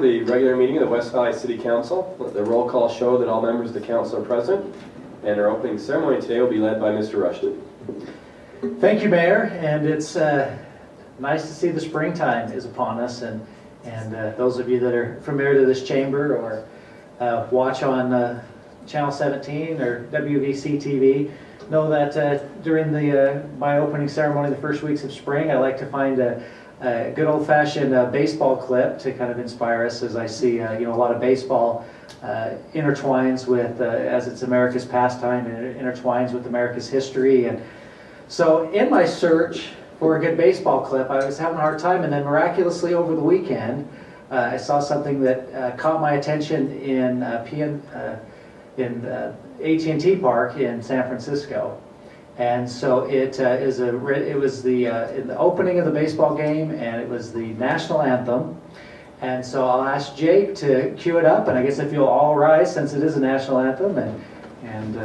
the regular meeting of the West Valley City Council. Let the roll call show that all members of the council are present, and our opening ceremony today will be led by Mr. Rushton. Thank you, Mayor, and it's nice to see the springtime is upon us, and those of you that are familiar to this chamber or watch on Channel 17 or WVCTV know that during my opening ceremony the first weeks of spring, I like to find a good old-fashioned baseball clip to kind of inspire us, as I see a lot of baseball intertwines with, as it's America's pastime, and it intertwines with America's history. And so in my search for a good baseball clip, I was having a hard time, and then miraculously over the weekend I saw something that caught my attention in AT&T Park in San Francisco. And so it was the opening of the baseball game, and it was the national anthem. And so I'll ask Jake to cue it up, and I guess if you'll all rise, since it is a national anthem, and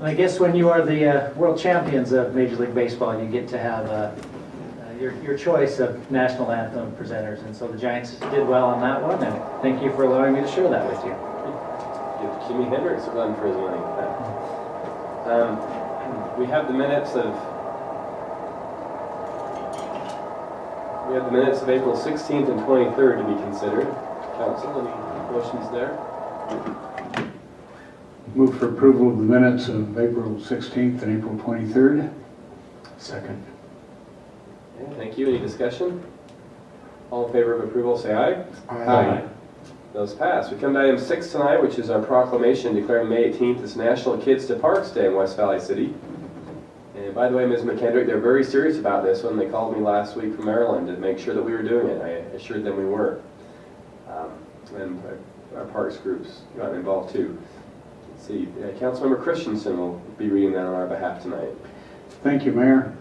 I guess when you are the world champions of Major League Baseball, you get to have your choice of national anthem presenters, and so the Giants did well on that one, and thank you for allowing me to share that with you. Give Jimi Hendrix a run for his money. We have the minutes of April 16th and 23rd to be considered. Council, any motions there? Move for approval of the minutes of April 16th and April 23rd. Second. Okay, thank you. Any discussion? All in favor of approval, say aye. Aye. Those pass. We come to item 6 tonight, which is our proclamation declaring May 18th as National Kids to Parks Day in West Valley City. And by the way, Ms. McKendrick, they're very serious about this one. They called me last week from Maryland to make sure that we were doing it. I assured them we were. And our parks groups got involved too. Let's see, Councilmember Christensen will be reading that on our behalf tonight. Thank you, Mayor.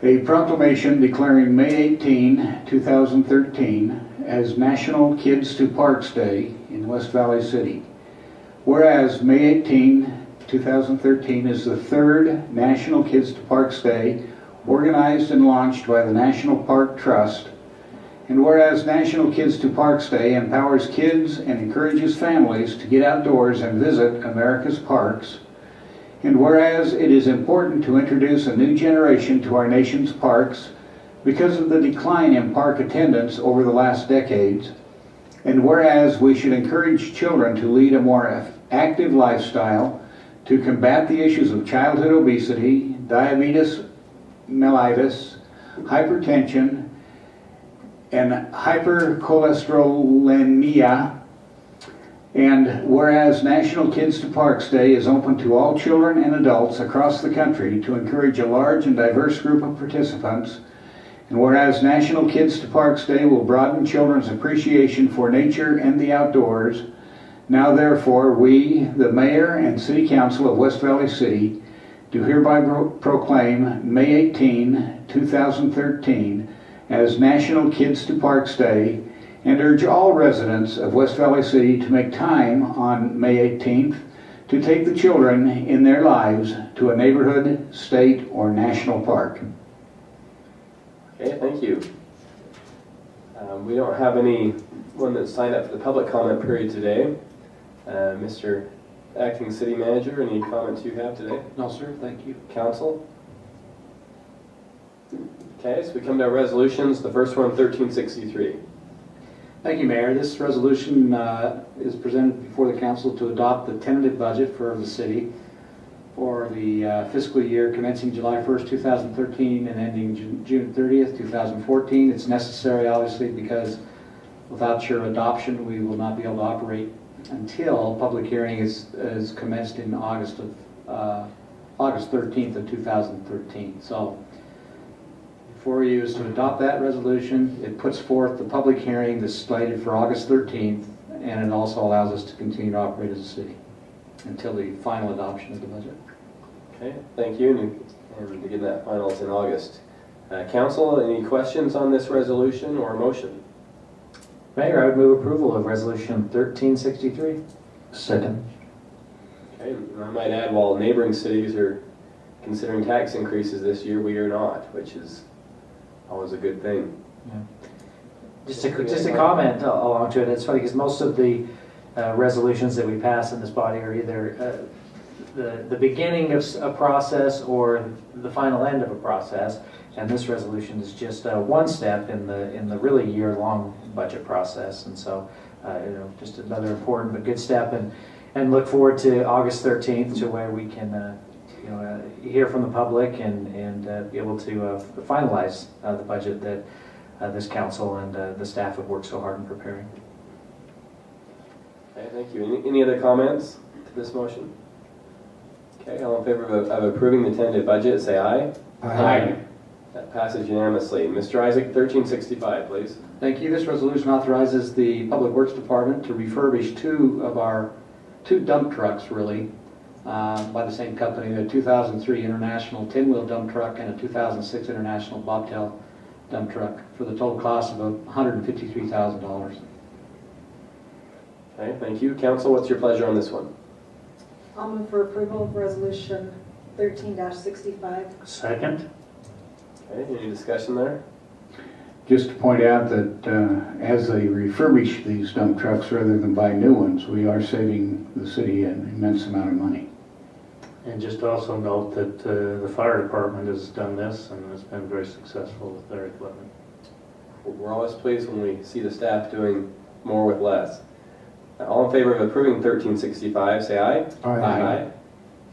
A proclamation declaring May 18, 2013 as National Kids to Parks Day in West Valley City. Whereas May 18, 2013 is the third National Kids to Parks Day organized and launched by the National Park Trust, and whereas National Kids to Parks Day empowers kids and encourages families to get outdoors and visit America's parks, and whereas it is important to introduce a new generation to our nation's parks because of the decline in park attendance over the last decades, and whereas we should encourage children to lead a more active lifestyle to combat the issues of childhood obesity, diabetes mellitus, hypertension, and hypercholesterolemia. And whereas National Kids to Parks Day is open to all children and adults across the country to encourage a large and diverse group of participants, And whereas National Kids to Parks Day will broaden children's appreciation for nature and the outdoors, now therefore we, the Mayor and City Council of West Valley City, do hereby proclaim May 18, 2013 as National Kids to Parks Day and urge all residents of West Valley City to make time on May 18th to take the children in their lives to a neighborhood, state, or national park. Okay, thank you. We don't have anyone that signed up for the public comment period today. Mr. Acting City Manager, any comments you have today? No, sir, thank you. Council? Okay, so we come to our resolutions. The first one, 1363. Thank you, Mayor. This resolution is presented before the council to adopt the tentative budget for the city for the fiscal year commencing July 1st, 2013 and ending June 30th, 2014. It's necessary, obviously, because without your adoption, we will not be able to operate until public hearing is commenced in August 13th of 2013. So before you is to adopt that resolution. It puts forth the public hearing that's slated for August 13th, and it also allows us to continue to operate as a city until the final adoption of the budget. Okay, thank you. And to get that final, it's in August. Council, any questions on this resolution or motion? Mayor, I would move approval of Resolution 1363. Second. Okay, and I might add, while neighboring cities are considering tax increases this year, we are not, which is always a good thing. Just a comment along to it. It's funny because most of the resolutions that we pass in this body are either the beginning of a process or the final end of a process, and this resolution is just one step in the really year-long budget process. And so, just another important but good step, and look forward to August 13th, to where we can hear from the public and be able to finalize the budget that this council and the staff have worked so hard in preparing. Okay, thank you. Any other comments to this motion? Okay, all in favor of approving the tentative budget, say aye. Aye. That passes unanimously. Mr. Isaac, 1365, please. Thank you. This resolution authorizes the Public Works Department to refurbish two dump trucks, really, by the same company, a 2003 International 10-wheel dump truck and a 2006 International Bobtail dump truck, for the total cost of $153,000. Okay, thank you. Council, what's your pleasure on this one? I'll move for approval of Resolution 13-65. Second. Okay, any discussion there? Just to point out that as they refurbish these dump trucks rather than buy new ones, we are saving the city an immense amount of money. And just also note that the fire department has done this and has been very successful with their equipment. We're always pleased when we see the staff doing more with less. All in favor of approving 1365, say aye. Aye.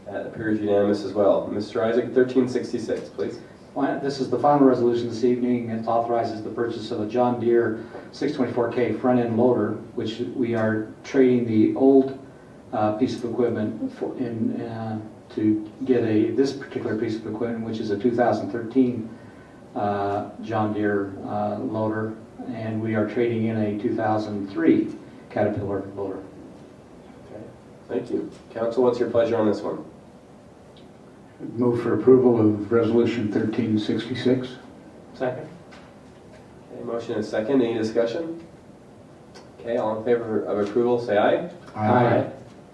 That appears unanimous as well. Mr. Isaac, 1366, please. This is the final resolution this evening. It authorizes the purchase of a John Deere 624K front-end loader, which we are trading the old piece of equipment to get this particular piece of equipment, which is a 2013 John Deere loader, and we are trading in a 2003 Caterpillar loader. Okay, thank you. Council, what's your pleasure on this one? Move for approval of Resolution 1366. Second. Okay, motion is second. Any discussion? Okay, all in favor of approval, say aye. Aye.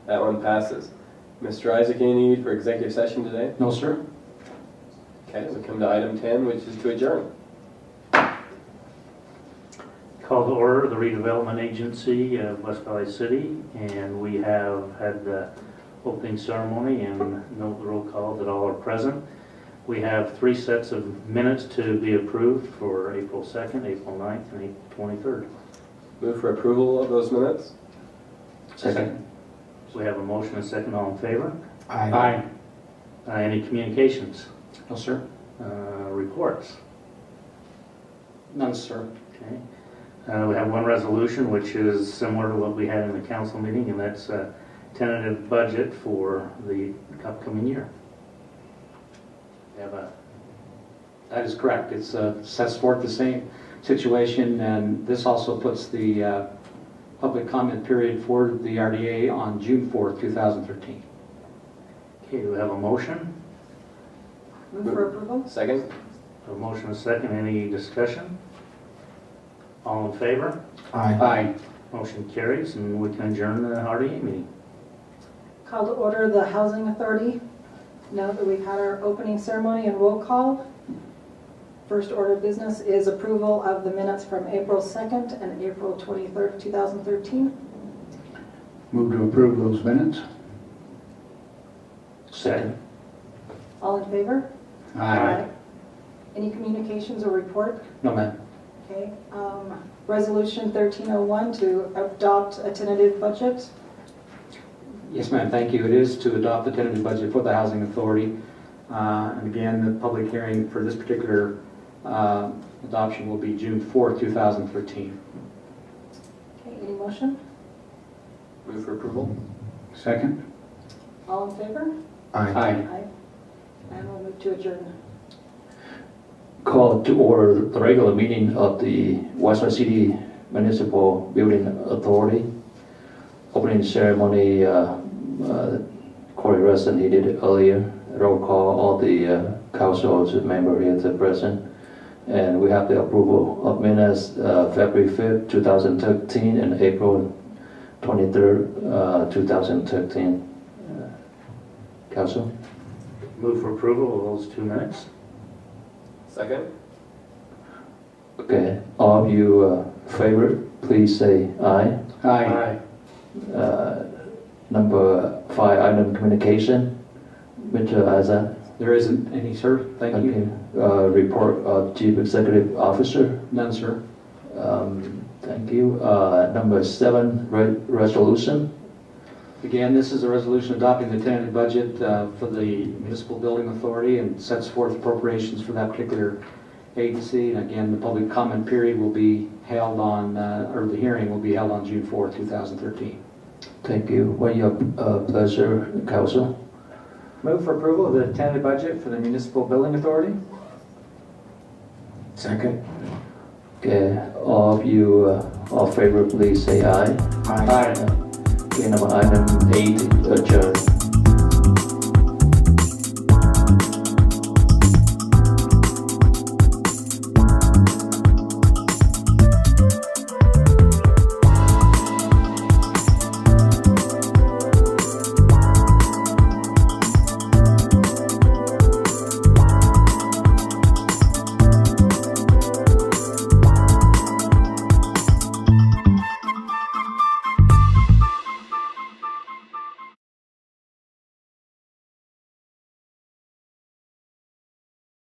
That one passes. Mr. Isaac, any need for executive session today? No, sir. Okay, we come to item 10, which is to adjourn. Call to order the redevelopment agency of West Valley City, and we have had the opening ceremony and note the roll call that all are present. We have 3 sets of minutes to be approved for April 2nd, April 9th, and April 23rd. Move for approval of those minutes. Second. So we have a motion and a second. All in favor? Aye. Any communications? No, sir. Reports? None, sir. Okay. We have one resolution, which is similar to what we had in the council meeting, and that's a tentative budget for the upcoming year. We have a That is correct. It's sets forth the same situation, and this also puts the public comment period for the RDA on June 4th, 2013. Okay, do we have a motion? Move for approval? Second? A motion and a second, any discussion? All in favor? Aye. Motion carries, and we can adjourn the RDA meeting. Call to order the Housing Authority. Now that we've had our opening ceremony and roll call, first order of business is approval of the minutes from April 2nd and April 23rd, 2013. Move to approve those minutes. Second. All in favor? Aye. Any communications or report? No, ma'am. Okay. Resolution 1301 to adopt a tentative budget. Yes, ma'am, thank you. It is to adopt the tentative budget for the Housing Authority. And again, the public hearing for this particular adoption will be June 4th, 2013. Okay, any motion? Move for approval? Second. All in favor? Aye. Aye. And we'll move to adjourn. Call to order the regular meeting of the West Valley City Municipal Building Authority. Opening ceremony, Corey Rustin, he did it earlier. Roll call, all the council member here to present. And we have the approval of minutes February 5th, 2013 and April 23rd, 2013. Council? Move for approval of those 2 minutes. Second? Okay, all of you favor, please say aye. Aye. Number 5, item communication. Mr. Isaac. There isn't any, sir. Thank you. Okay. Report of Chief Executive Officer. None, sir. Thank you. Number 7, resolution. Again, this is a resolution adopting the tentative budget for the Municipal Building Authority and sets forth appropriations for that particular agency. And again, the public comment period will be held on, or the hearing will be held on June 4th, 2013. Thank you. What your pleasure, Council? Move for approval of the tentative budget for the Municipal Building Authority. Second. Okay, all of you, all favor, please say aye. Aye. Okay, number item 8, adjourn.